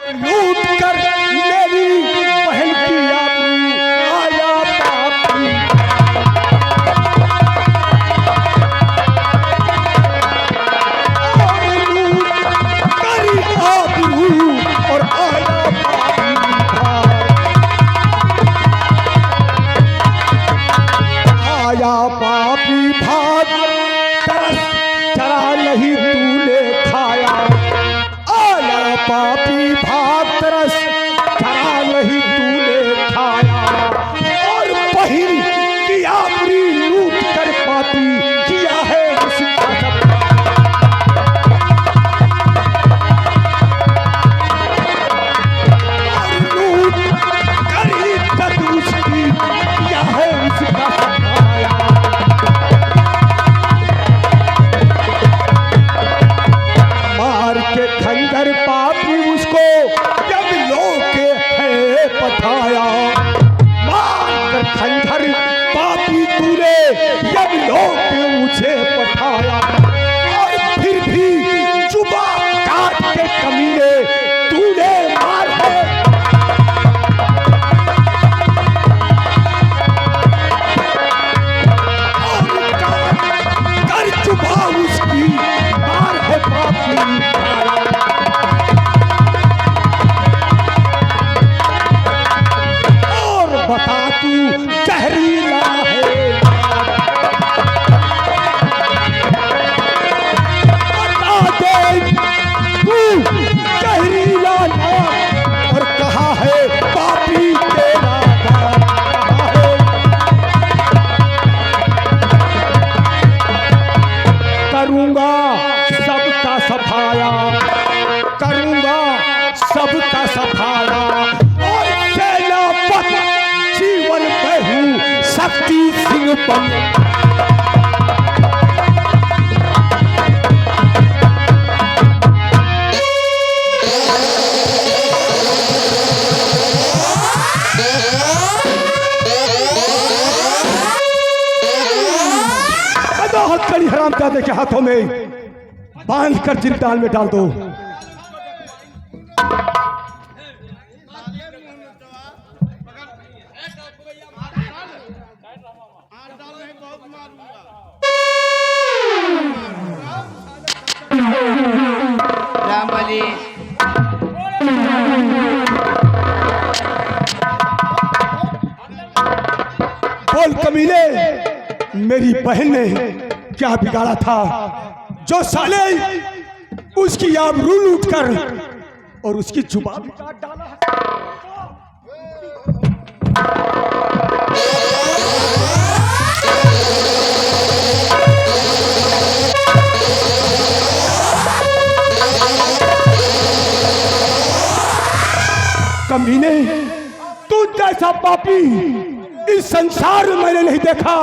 लूट कर मेरी बहन की आबरू, आया पापी। और लूट करी आबरू और आया पापी भार। आया पापी भाग, तरस चरा नहीं तूने खाया। आया पापी भाग, तरस चरा नहीं तूने खाया। और बहिन की आबरू लूट कर पापी किया है उसका सब। और लूट कर इज्जत उसकी किया है उसका सफाया। मार के खंजर पापी उसको जब लोके है पठाया। मार कर खंजर पापी तूने जब लोके उसे पठाया। और फिर भी जुबा काट के कमीने तूने मार है। और काट कर जुबा उसकी मार है पापी। और बता तू जहरीला है, बता दे तू जहरीला नाम। और कहा है पापी तेरा नाम, कहा है। करूंगा सबका सफाया, करूंगा सबका सफाया। और सेनापति जीवन में हूँ शक्ति सिंह बन। अदाहत करी हरामजादे के हाथों में बांध कर जिंदाल में डाल दो। राम बली बोल कमीने, मेरी बहन ने क्या बिगाड़ा था जो साले उसकी आबरू लूट कर और उसकी जुबान भी काट डाला। कमीने, तू जैसा पापी इस संसार में मैंने नहीं देखा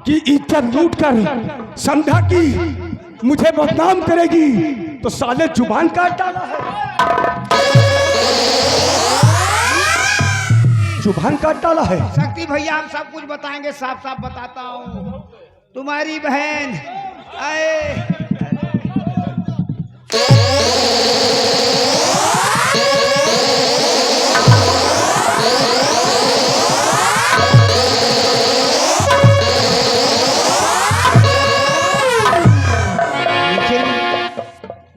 कि इज्जत लूट कर समझा कि मुझे बदनाम करेगी तो साले जुबान काट डाला है। जुबान काट डाला है। शक्ति भैया हम सब कुछ बताएंगे, साफ साफ बताता हूँ। तुम्हारी बहन आए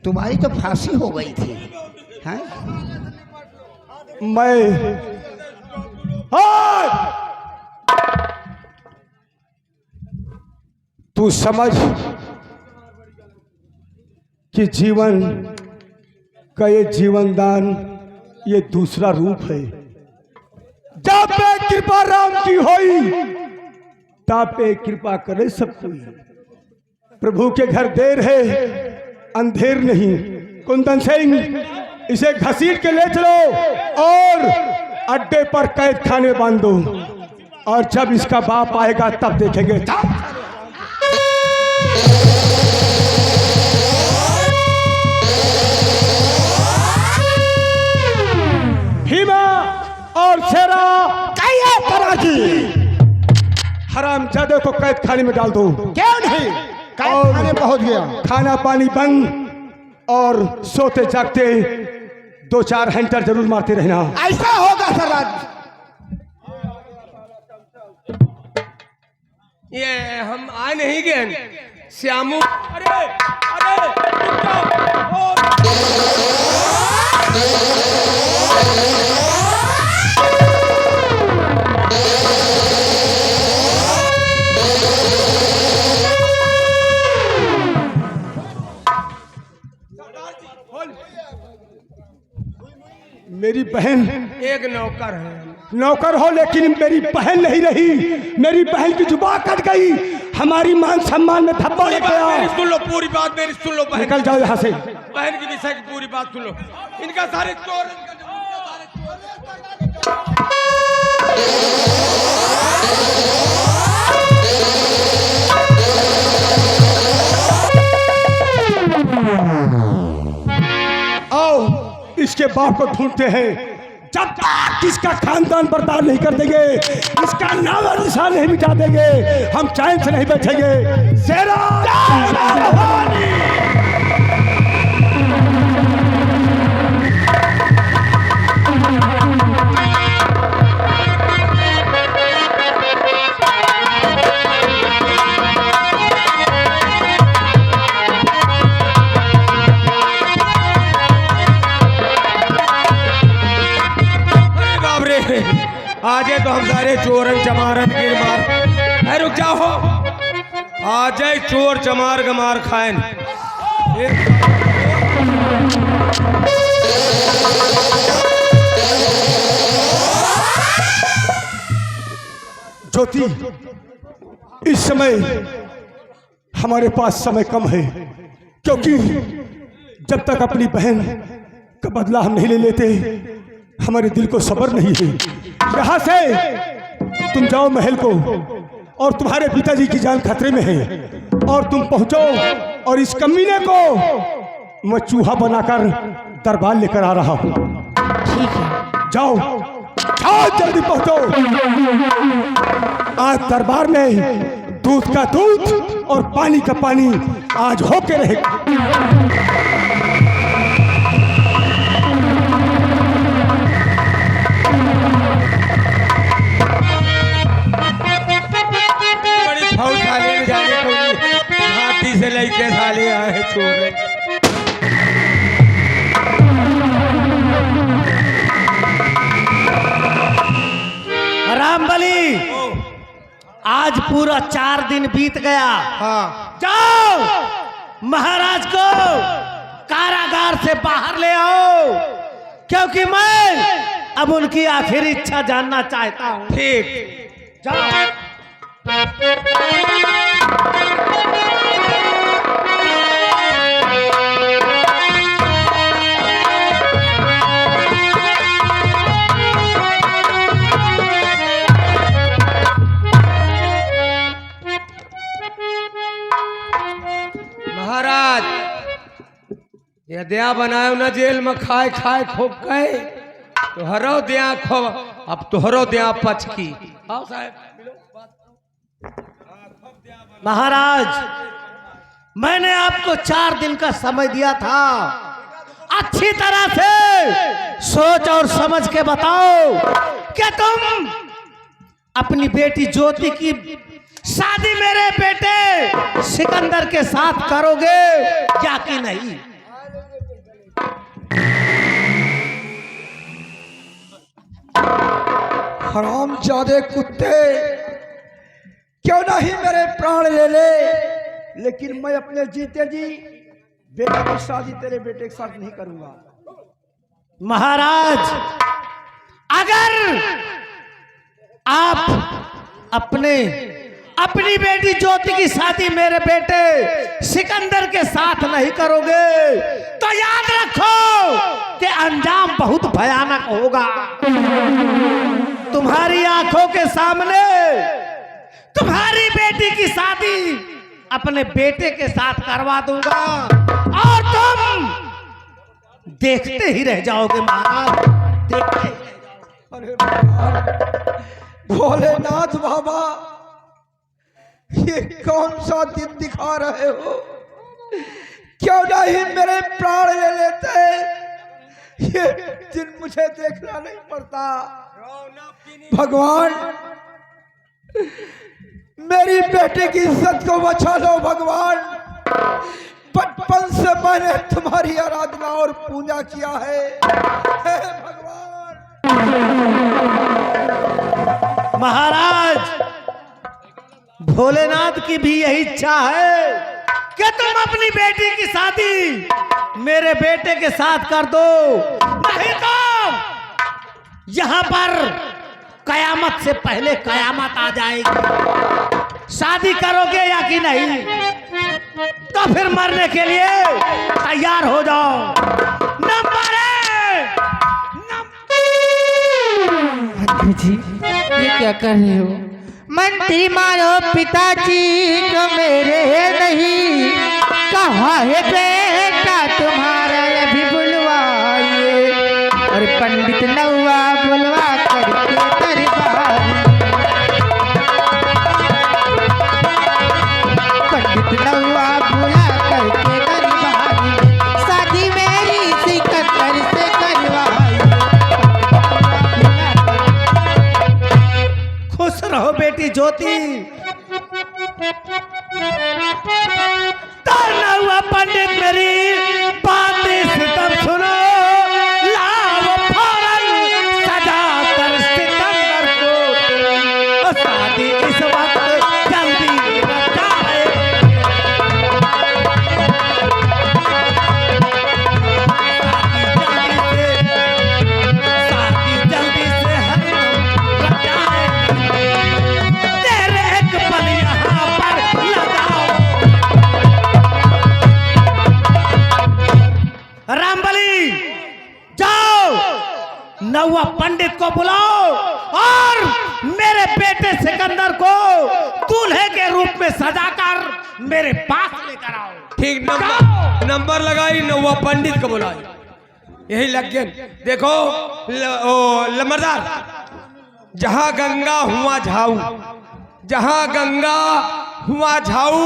तुम्हारी तो फांसी हो गई थी, हैं? मैं तू समझ कि जीवन का ये जीवन दान ये दूसरा रूप है। जब पे कृपा राम की होई तब पे कृपा करे सब कोई। प्रभु के घर देर है अंधेर नहीं। कुंदन सिंह, इसे घसीट के ले चलो और अड्डे पर कैद खाने बांध दो। और जब इसका बाप आएगा तब देखेंगे। भीमा और शेरा हरामजादे को कैद खाने में डाल दो। क्यों नहीं? खाने पहुंच गया। खाना पानी बंद और सोते जागते 2-4 हैंटर जरूर मारते रहना। ऐसा होगा सरदार। ये हम आ नहीं गए श्यामू। अरे अरे रुक जाओ। मेरी बहन एक नौकर है। नौकर हो लेकिन मेरी बहन नहीं रही। मेरी बहन की जुबान कट गई। हमारी मान सम्मान में धब्बा लग मेरी गया। सुन लो, पूरी बात मेरी सुन लो। बहन निकल जाओ यहाँ से। बहन की विषय की पूरी बात सुन लो। इनका सारे चोर आओ इसके बाप को ढूंढते हैं। जब तक इसका खानदान बर्बाद नहीं कर देंगे, इसका नाम और निशान नहीं मिटा देंगे, हम चैन से नहीं बैठेंगे। शेरा आजे तो हम सारे चोरन चमारन गिर मार। अरे रुक जाओ, आज चोर चमार गमार खाएं। ज्योति, इस समय हमारे पास समय कम है, क्योंकि जब तक अपनी बहन का बदला हम नहीं ले लेते हमारे दिल को सब्र नहीं है। यहाँ से तुम जाओ महल को, और तुम्हारे पिताजी की जान खतरे में है, और तुम पहुंचो और इस कमीने को मैं चूहा बनाकर दरबार लेकर आ रहा हूं। ठीक है, जाओ जाओ जल्दी पहुंचो। आज दरबार में दूध का दूध और पानी का पानी आज होके रहेगा। हाथी से लेके साले आए चोर। रामबली, आज पूरा 4 दिन बीत गया। हाँ, जाओ महाराज को कारागार से बाहर ले आओ, क्योंकि मैं अब उनकी आखिरी इच्छा जानना चाहता हूँ। ठीक। जाओ। महाराज, ये दया बनायो ना जेल में खाए खाए खूब गए तो हरो दया खो। अब तोहरो दया पचकी। आओ साहब। महाराज, मैंने आपको 4 दिन का समय दिया था। अच्छी तरह से सोच और समझ के बताओ कि तुम अपनी बेटी ज्योति की शादी मेरे बेटे सिकंदर के साथ करोगे या कि नहीं? हरामजादे कुत्ते, क्यों नहीं मेरे प्राण ले ले, लेकिन मैं अपने जीते जी बेटे की शादी तेरे बेटे के साथ नहीं करूंगा। महाराज, अगर आप अपनी बेटी ज्योति की शादी मेरे बेटे सिकंदर के साथ नहीं करोगे तो याद रखो कि अंजाम बहुत भयानक होगा। तुम्हारी आंखों के सामने तुम्हारी बेटी की शादी अपने बेटे के साथ करवा दूंगा और तुम देखते ही रह जाओगे महाराज, देखते ही रह जाओगे। भोलेनाथ बाबा, ये कौन सा दिन दिखा रहे हो? क्यों नहीं मेरे प्राण ले लेते, ये दिन मुझे देखना नहीं पड़ता। भगवान मेरी बेटे की इज्जत को बचा लो भगवान। बचपन से मैंने तुम्हारी आराधना और पूजा किया है, हे भगवान। महाराज, भोलेनाथ की भी यही इच्छा है कि तुम अपनी बेटी की शादी मेरे बेटे के साथ कर दो, नहीं तो यहां पर कयामत से पहले कयामत आ जाएगी। शादी करोगे या कि नहीं, तो फिर मरने के लिए तैयार हो जाओ। नंबर एक, मंत्री जी ये क्या कर रहे हो? मंत्री मारो पिताजी को मेरे नहीं, कहा है बेटा तुम्हारा अभी बुलवाइए, और पंडित नौवा बुलवा करके दरबार। पंडित नौवा बुला करके दरबार, शादी मेरी सिकंदर से करवाइए। खुश रहो बेटी ज्योति। ताना हुआ पंडित मेरी बात सितम सुनो, लाओ फौरन सजा कर सितंबर को, शादी इस वक्त जल्दी रचाए। शादी जल्दी से हरदम रचाए। तेरे एक पल यहाँ पर लगाओ। रामबली, जाओ नौवा पंडित को बुलाओ और मेरे बेटे सिकंदर को दूल्हे के रूप में सजाकर मेरे पास लेकर आओ। ठीक, नंबर लगाई, नौवा पंडित को बुलाई, यही लग गया। देखो लमरदार, जहां गंगा हुआ झाऊ, जहां गंगा हुआ झाऊ,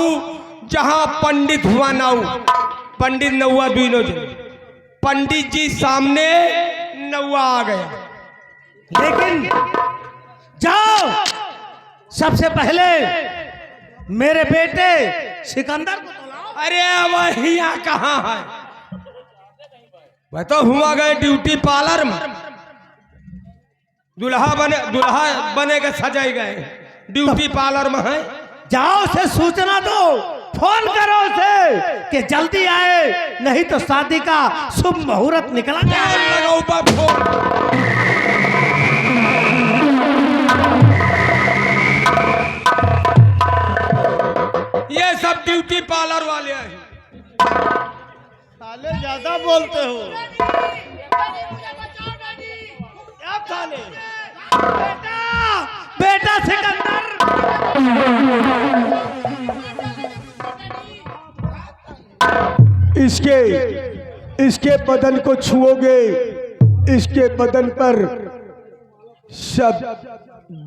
जहां पंडित हुआ नाऊ। पंडित नौवा बीनो जी, पंडित जी सामने, नौवा आ गया। लेकिन जाओ, सबसे पहले मेरे बेटे सिकंदर को बुलाओ। अरे वह यहाँ कहाँ है? वह तो हुआ गए ड्यूटी पार्लर में, दुल्हा बने के सजाई गए, ड्यूटी पार्लर में है। जाओ उसे सूचना दो, फोन करो उसे कि जल्दी आए, नहीं तो शादी का शुभ मुहूर्त निकला जाए। लगाओ बाप फोन। ये सब ड्यूटी पार्लर वाले हैं। साले ज्यादा बोलते हो क्या साले? बेटा, बेटा सिकंदर, इसके बदन को छुओगे, इसके बदन पर सब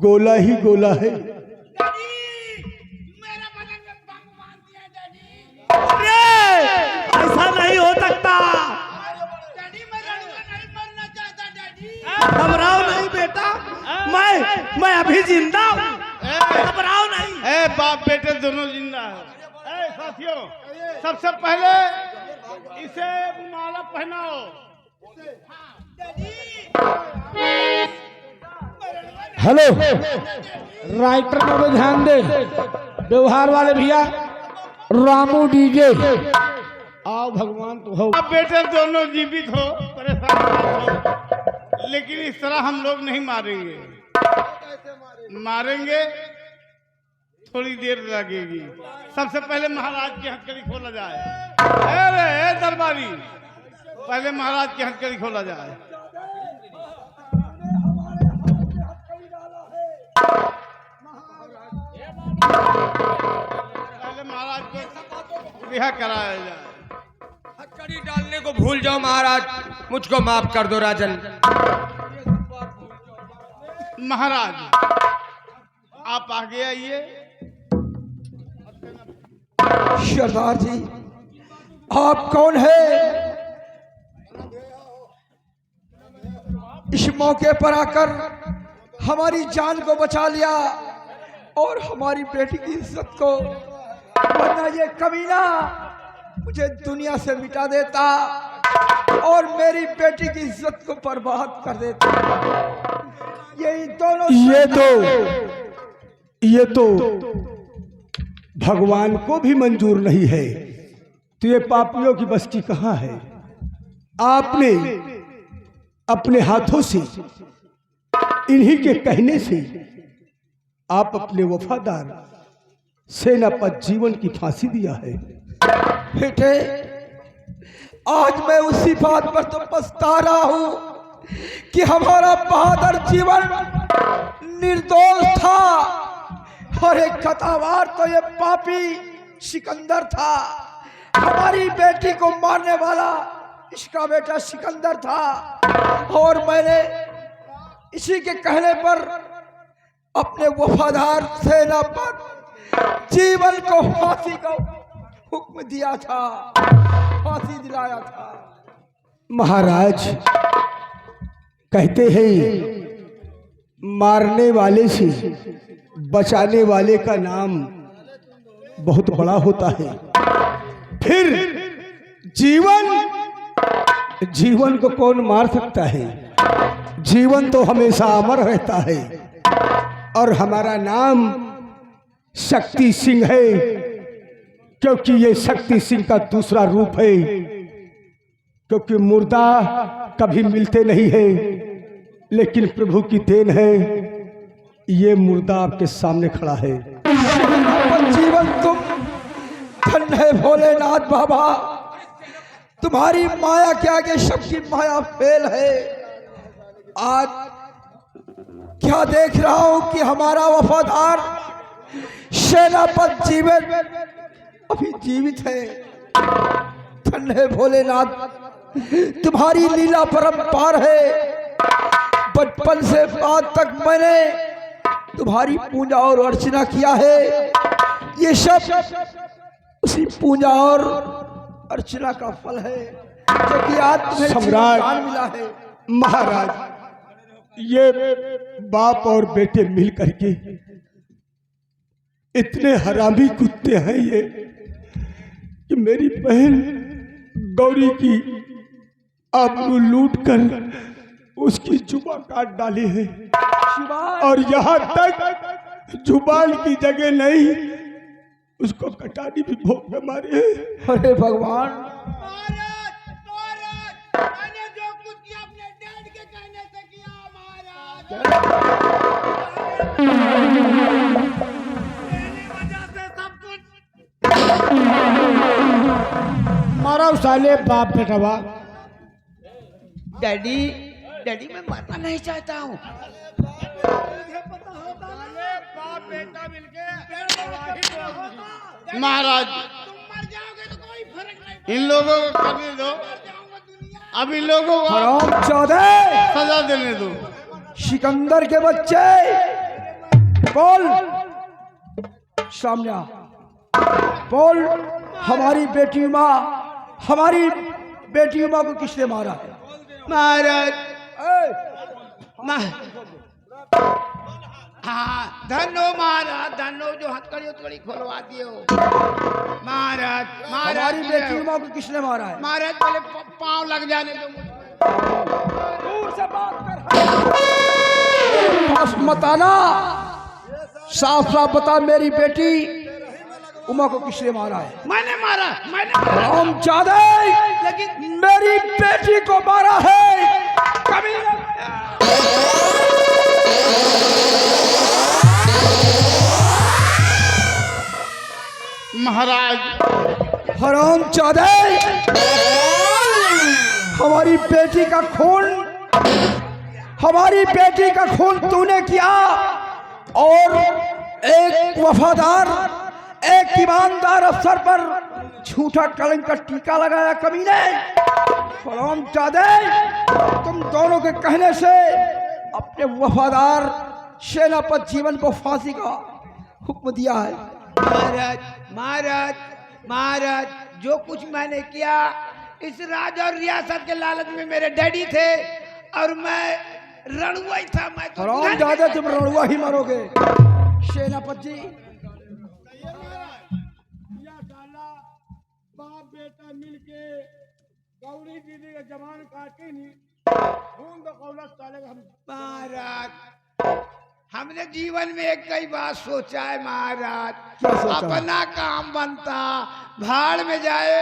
गोला ही गोला है। अरे ऐसा नहीं हो सकता। घबराओ नहीं बेटा, मैं अभी जिंदा हूँ, घबराओ नहीं। ए बाप बेटे दोनों जिंदा है। ए साथियों, सबसे पहले इसे माला पहनाओ। हेलो, राइटर पर ध्यान दे, व्यवहार वाले भैया, रामू डीजे आओ। भगवान तो हो। आप बेटे दोनों जीवित हो, परेशान मत हो, लेकिन इस तरह हम लोग नहीं मारेंगे। मारेंगे थोड़ी देर लगेगी। सबसे पहले महाराज की हथकड़ी खोला जाए। अरे दरबारी, पहले महाराज की हथकड़ी खोला जाए। पहले महाराज को रिहा कराया जाए। हथकड़ी डालने को भूल जाओ महाराज, मुझको माफ कर दो राजन। महाराज आप आगे आइए। सरदार जी, आप कौन है? इस मौके पर आकर हमारी जान को बचा लिया और हमारी बेटी की इज्जत को, वरना ये कमीना मुझे दुनिया से मिटा देता और मेरी बेटी की इज्जत को बर्बाद कर देता। यही दोनों ये तो भगवान को भी मंजूर नहीं है, तो ये पापियों की बस्ती कहाँ है? आपने अपने हाथों से, इन्हीं के कहने से आप अपने वफादार सेनापति जीवन की फांसी दिया है। बेटे, आज मैं उसी बात पर तो पछता रहा हूं कि हमारा बहादुर जीवन निर्दोष था और एक कतावार तो ये पापी सिकंदर था। हमारी बेटी को मारने वाला इसका बेटा सिकंदर था और मैंने इसी के कहने पर अपने वफादार सेनापति जीवन को फांसी का हुक्म दिया था, फांसी दिलाया था। महाराज कहते हैं मारने वाले से बचाने वाले का नाम बहुत बड़ा होता है। फिर जीवन को कौन मार सकता है? जीवन तो हमेशा अमर रहता है और हमारा नाम शक्ति सिंह है, क्योंकि ये शक्ति सिंह का दूसरा रूप है। क्योंकि मुर्दा कभी मिलते नहीं है, लेकिन प्रभु की देन है, ये मुर्दा आपके सामने खड़ा है। जीवन तुम धन्य है भोलेनाथ बाबा, तुम्हारी माया के आगे सबकी माया फेल है। आज क्या देख रहा हूं कि हमारा वफादार सेनापति जीवन अभी जीवित है। धन्य है भोलेनाथ, तुम्हारी लीला परंपार है। बचपन से आज तक मैंने तुम्हारी पूजा और अर्चना किया है। ये सब उसी पूजा और अर्चना का फल है जो कि आज तुम्हें सम्राट जीवन मिला है। महाराज, ये बाप और बेटे मिल करके इतने हरामी कुत्ते हैं ये कि मेरी बहन गौरी की आबरू लूट कर उसकी जुबान काट डाली है, और यहाँ तक जुबान की जगह नहीं, उसको कटानी भी भोग में मारे हैं। अरे भगवान, मैंने जो कुछ किया अपने डैड के कहने से किया महाराज। मेरी वजह से सब कुछ। मारो साले बाप बेटा बा। डैडी मैं मरना नहीं चाहता हूँ। बाप बेटा मिलके महाराज, मर जाओगे तो कोई फर्क नहीं। इन लोगों को करने दो, अब इन लोगों को हरामजादे, सजा देने दो। सिकंदर के बच्चे, बोल सामने आ। बोल, हमारी बेटी माँ को किसने मारा है? महाराज, ए, हाँ धनो महाराज, धनो जो हथकड़ी खोलवा दिए हो महाराज। हमारी बेटी माँ को किसने मारा है? महाराज पहले पाँव लग जाने दो मुझको। दूर से बात कर, बस मत आना। साफ साफ बता, मेरी बेटी उमा को किसने मारा है? मैंने मारा। हरामजादे, लेकिन मेरी बेटी को मारा है कमीने। महाराज, हरामजादे, हमारी बेटी का खून तूने किया और एक वफादार, एक ईमानदार अफसर पर झूठा कलंक का टीका लगाया कमीने। हरामजादे, तुम दोनों के कहने से अपने वफादार सेनापति जीवन को फांसी का हुक्म दिया है। महाराज, जो कुछ मैंने किया इस राज और रियासत के लालच में मेरे डैडी थे और मैं रणुआ ही था। मैं तो हराम ज्यादा तुम रणुआ ही मारोगे। सेनापति जी बाप बेटा मिलके गौरी दीदी का जवान काटे नहीं खून तो कौलस डालेगा हम। महाराज हमने जीवन में एक कई बात सोचा है महाराज, क्या सोचा? अपना काम बनता भाड़ में जाए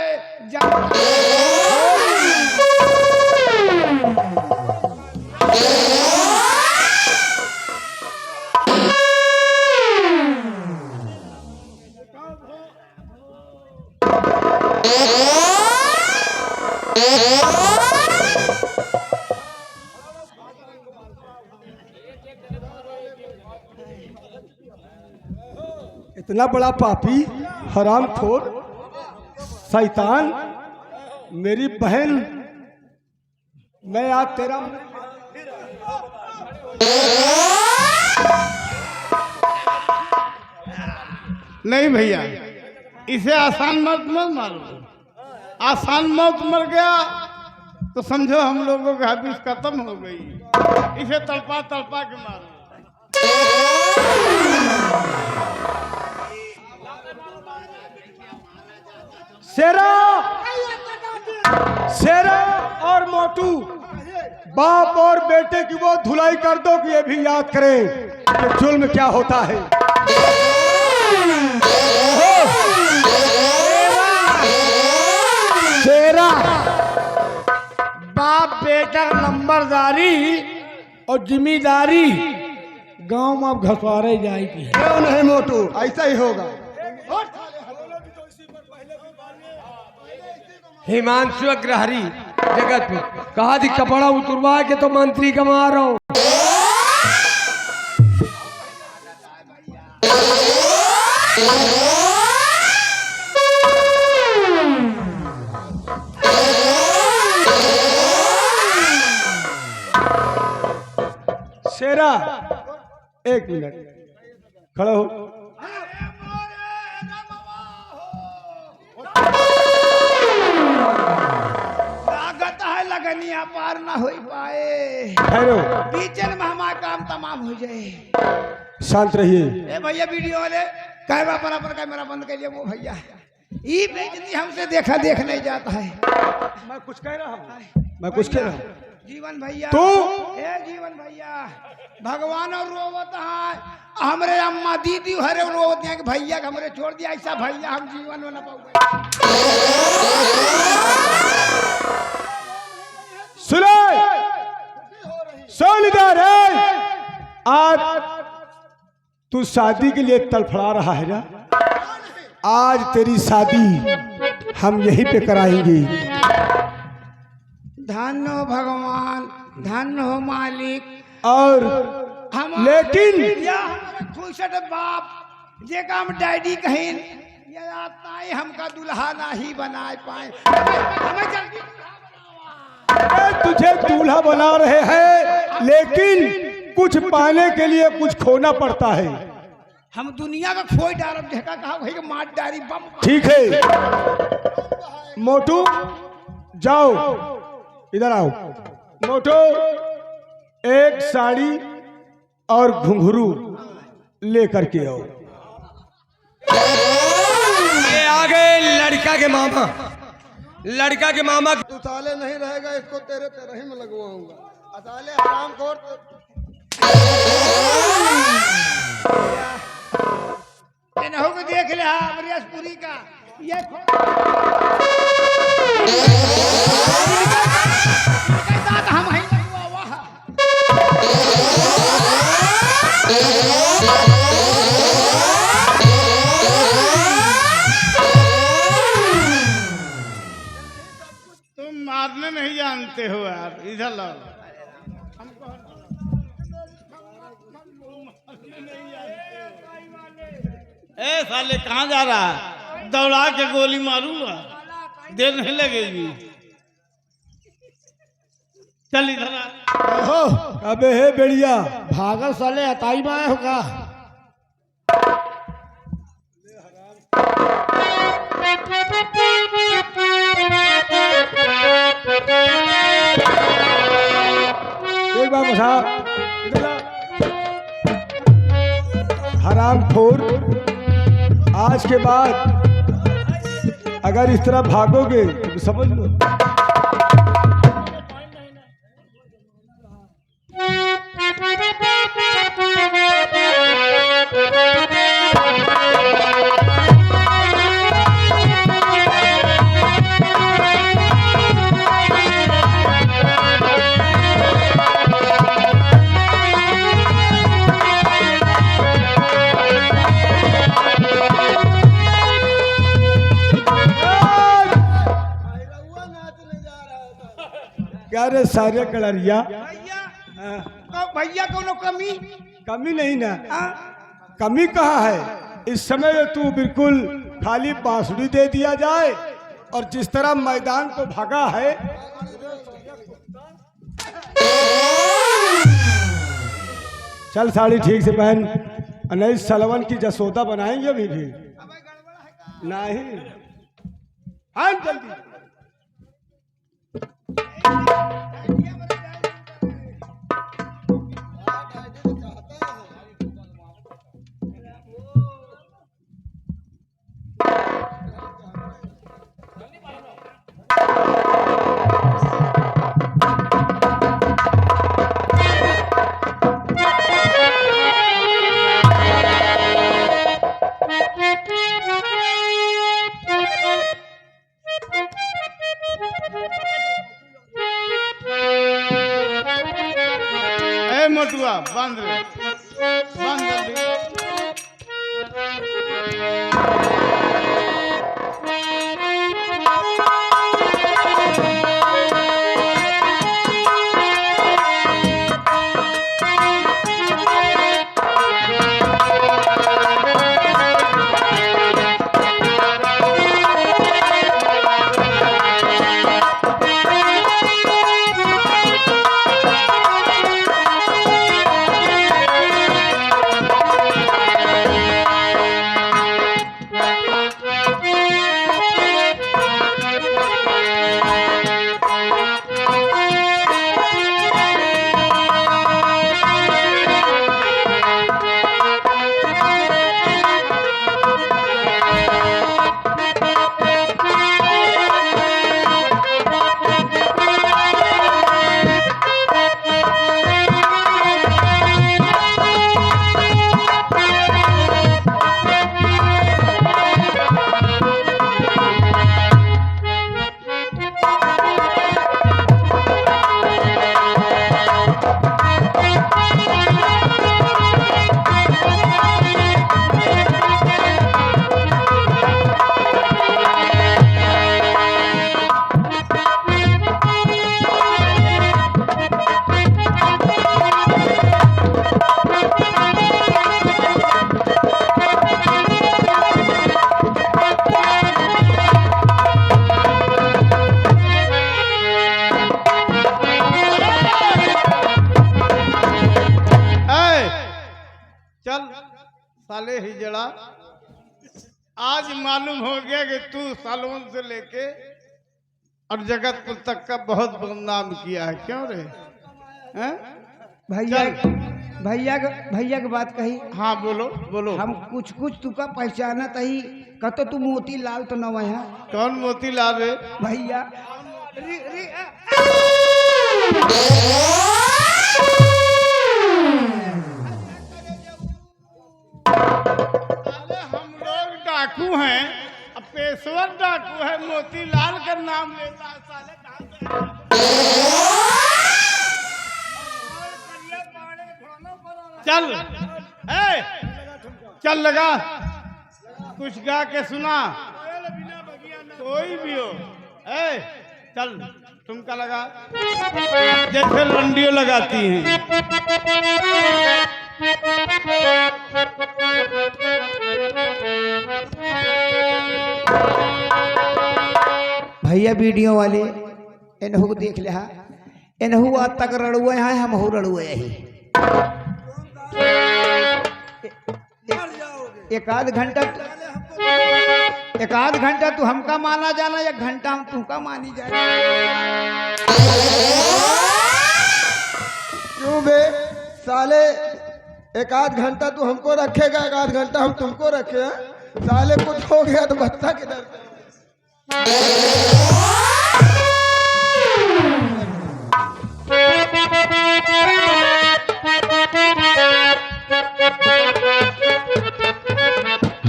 इतना बड़ा पापी हरामखोर शैतान मेरी बहन, मैं आज तेरा नहीं भैया, इसे आसान मौत मत मारो। आसान मौत मर गया तो समझो हम लोगों की हबीज खत्म हो गई। इसे तड़पा तड़पा के मारो। शेरा शेरा और मोटू, बाप और बेटे की वो धुलाई कर दो कि ये भी याद करें कि जुल्म क्या होता है। शेरा, बाप बेटा नंबरदारी और जिम्मेदारी गांव में अब घसवारे जाएगी। क्यों नहीं मोटू, ऐसा ही होगा। हिमांशु अग्रहरी जगतपुर कहा थी कपड़ा उतरवा के तो मंत्री कमा रहा हूँ। शेरा एक मिनट खड़ा हो। लागत है लगनिया पार ना हो पाए, ठहरो, बीचन में हमारा काम तमाम हो जाए। शांत रहिए। ए भैया वीडियो वाले कैमरा पर कैमरा बंद कर लिया। वो भैया ये बेइज्जती हमसे देखा देख नहीं जाता है। मैं कुछ कह रहा हूँ, मैं कुछ कह रहा हूँ। जीवन भैया तू? ए जीवन भैया, भगवान और रोवत है हमरे अम्मा दीदी हरे रोवत है कि भैया के हमरे छोड़ दिया। ऐसा भैया हम जीवन में न पाऊंगे। सुनो, सुन इधर है। आज तू शादी के लिए तड़फड़ा रहा है ना, आज तेरी शादी हम यहीं पे कराएंगे। धन्य हो भगवान, धन्य हो मालिक। और हम लेकिन या हमारे खुशट बाप जे काम डैडी कहीं ये आता है हमका दुल्हा नहीं बना पाए। हमें जल्दी तुझे दूल्हा बना रहे हैं, लेकिन कुछ पाने के लिए कुछ खोना पड़ता है। हम दुनिया का खोई डारब देखा कहा भाई मार डारी बम। ठीक है मोटू, जाओ इधर आओ। मोटू, एक साड़ी और घुंघरू लेकर के आओ। ये आ गए लड़का के मामा। लड़का के मामा उताले नहीं रहेगा, इसको तेरे तेरे ही में लगवाऊंगा। अताले आराम खोर हो को देख ले अमरियासपुरी का ये दांत हम ही लगवा वहाँ। तुम मारने नहीं जानते हो यार, इधर लाओ। ए साले कहाँ जा रहा है? दौड़ा के गोली मारूंगा, देर नहीं लगेगी। चल इधर आ। अबे हे बेड़िया, भागल साले हताई में आए होगा। इमाम साहब इधर आ। हरामखोर, आज के बाद अगर इस तरह भागोगे तो समझ लो। क्या रे सारे कलरिया, भैया तो भैया कोनो कमी कमी नहीं ना। कमी कहाँ है? इस समय तू बिल्कुल खाली बांसुरी दे दिया जाए और जिस तरह मैदान को भागा है। चल साड़ी ठीक से पहन, नहीं सलवन की जसोदा बनाएंगे अभी भी नहीं। हाँ जल्दी। ए मोटुआ बांध रे, बांध जल्दी। चल साले हिजड़ा, आज मालूम हो गया कि तू सालों से लेके और जगतपुर तक का बहुत बदनाम किया है। क्यों रे? हैं? भैया चल। भैया की बात कही। हाँ बोलो बोलो। हम कुछ तुका पहचाना तही कतो तू मोती लाल तो न है कौन मोतीलाल रे? भैया। साले हम लोग डाकू हैं, अब पेशवर डाकू है, मोतीलाल का नाम लेता है साले। कहाँ से चल ए, चल लगा कुछ गा के सुना, कोई भी हो। ए चल ठुमका लगा जैसे लंडियो लगाती हैं। भैया वीडियो वाले इनहू देख ले, इनहू आज तक रड़ुए हैं, हम हो रड़ुए ही। एक आध घंटा तू हमका माना जाना, एक घंटा हम तुमका मानी जाना। क्यों बे साले, एक आध घंटा तू हमको रखेगा, एक आध घंटा हम तुमको रखे हैं? साले कुछ हो गया तो बच्चा किधर से?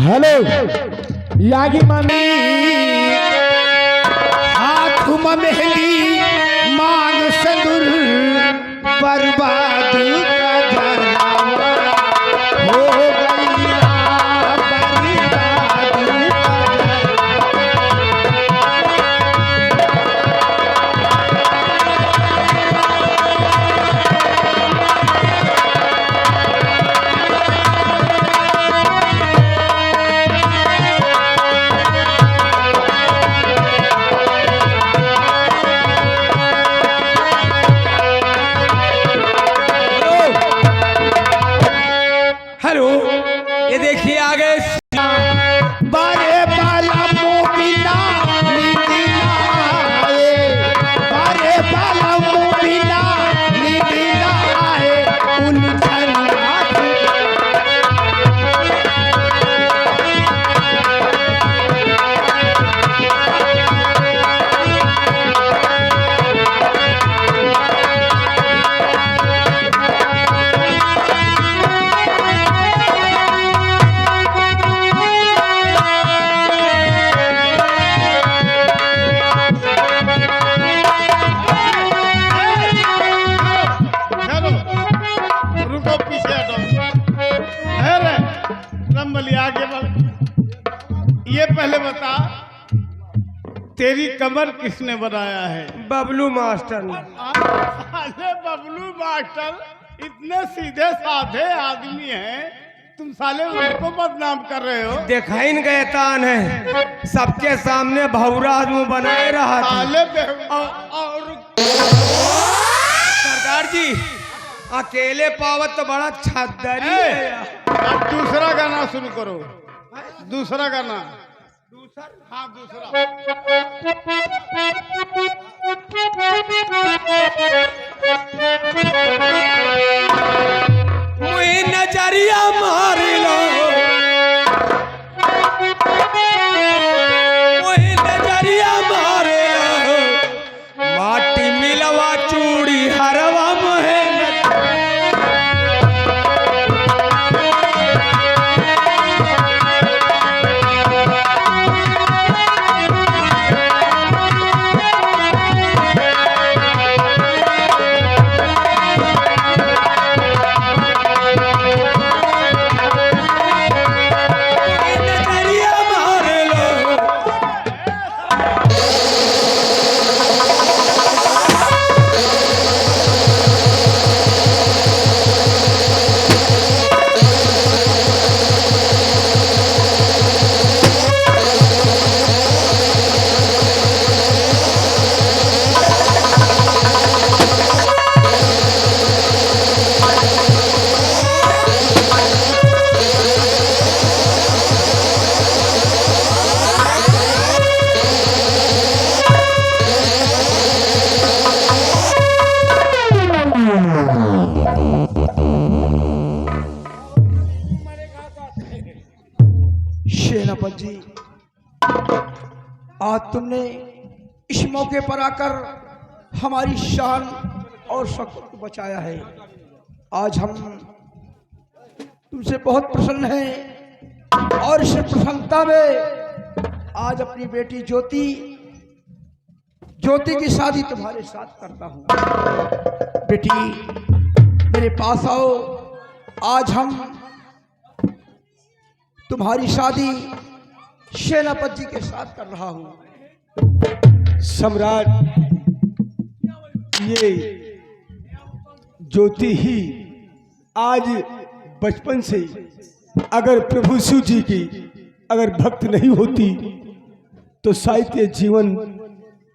हेलो यागी मामी, हाथ में मेहंदी मांग सिंदूर, बर्बादी का जनावा हो गई बर्बादी का हेलो, ये देखिए आगे बारे बाला मोबिना निदिना आए, बारे बाला मोबिना निदिना आए, उलझन चलो रुको, पीछे हटो। अरे रंबली आगे बढ़। ये पहले बता, तेरी कमर किसने बनाया है? बबलू मास्टर ने। अरे बबलू मास्टर इतने सीधे साधे आदमी हैं, तुम साले उनको बदनाम कर रहे हो। दिखाई न गए तान है, सबके सामने भौरा आदमी बनाए रहा था। साले और सरदार जी अकेले पावत तो बड़ा छदरी है। अब दूसरा गाना शुरू करो। दूसरा गाना। हाँ दूसरा। मुई नजरिया मार लो, मुई नजरिया मार लो, माटी मिलवा चूड़ी हरवा मोहे नजरिया मार लो। सेनापति जी, आज तुमने इस मौके पर आकर हमारी शान और शौकत को बचाया है। आज हम तुमसे बहुत प्रसन्न हैं और इस प्रसन्नता में आज अपनी बेटी ज्योति की शादी तुम्हारे साथ करता हूँ। बेटी मेरे पास आओ, आज हम तुम्हारी शादी सेनापति जी के साथ कर रहा हूं। सम्राट, ये ज्योति ही आज बचपन से अगर प्रभु शिव जी की अगर भक्त नहीं होती तो शायद ये जीवन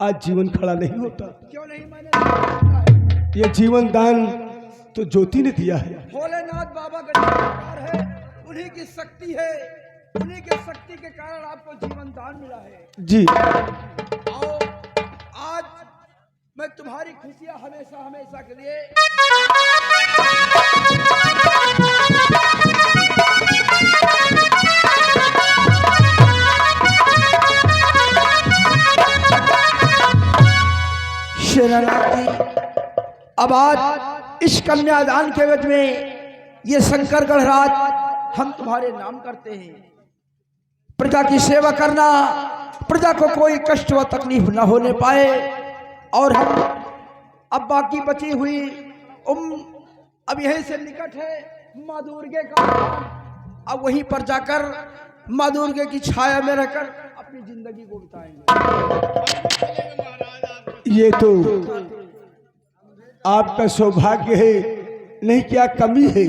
आज जीवन खड़ा नहीं होता। क्यों नहीं? मैंने ये जीवन दान तो ज्योति ने दिया है। भोलेनाथ बाबा का चमत्कार है, उन्हीं की शक्ति है, उन्हीं के शक्ति के कारण आपको जीवन दान मिला है। जी, आओ, आज मैं तुम्हारी खुशियां हमेशा हमेशा के लिए शरणार्थी। अब आज इस कन्यादान के वक्त में ये शंकर गढ़राज हम तुम्हारे नाम करते हैं। प्रजा की सेवा करना, प्रजा को कोई कष्ट व तकलीफ न होने पाए, और हम अब बाकी बची हुई अब यहीं से निकट है माँ दुर्गे का, अब वहीं पर जाकर माँ दुर्गे की छाया में रहकर अपनी जिंदगी को बिताएंगे। ये तो आपका सौभाग्य है, नहीं क्या कमी है।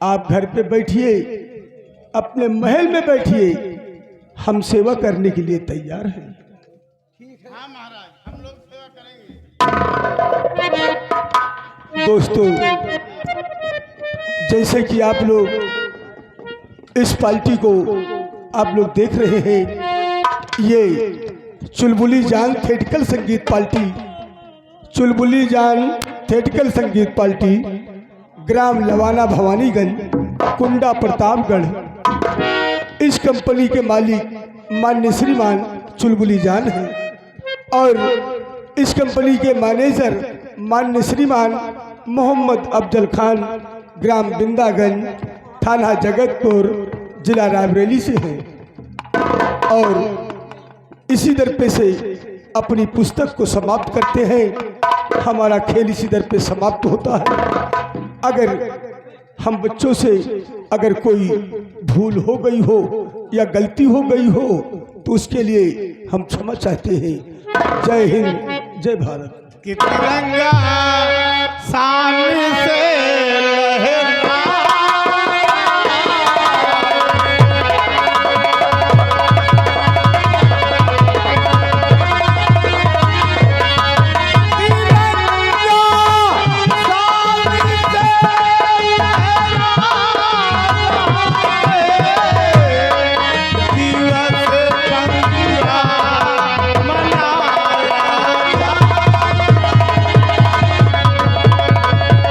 आप घर पे बैठिए, अपने महल में बैठिए, हम सेवा करने के लिए तैयार हैं। हाँ महाराज, हम लोग सेवा करेंगे। दोस्तों, जैसे कि आप लोग इस पार्टी को आप लोग देख रहे हैं, ये चुलबुली जान थिएटिकल संगीत पार्टी, चुलबुली जान थिएटिकल संगीत पार्टी, ग्राम लवाना भवानीगंज, कुंडा प्रतापगढ़। इस कंपनी के मालिक मान्य श्रीमान चुलबुली जान हैं, और इस कंपनी के मैनेजर मान्य श्रीमान मोहम्मद अफजल खान, ग्राम बिंदागंज, थाना जगतपुर, जिला रायबरेली से हैं। और इसी दर पे से अपनी पुस्तक को समाप्त करते हैं। हमारा खेल इसी दर पे समाप्त होता है। अगर हम बच्चों से अगर कोई भूल हो गई हो या गलती हो गई हो तो उसके लिए हम क्षमा चाहते हैं। जय हिंद, जय भारत। कि तिरंगा सामने से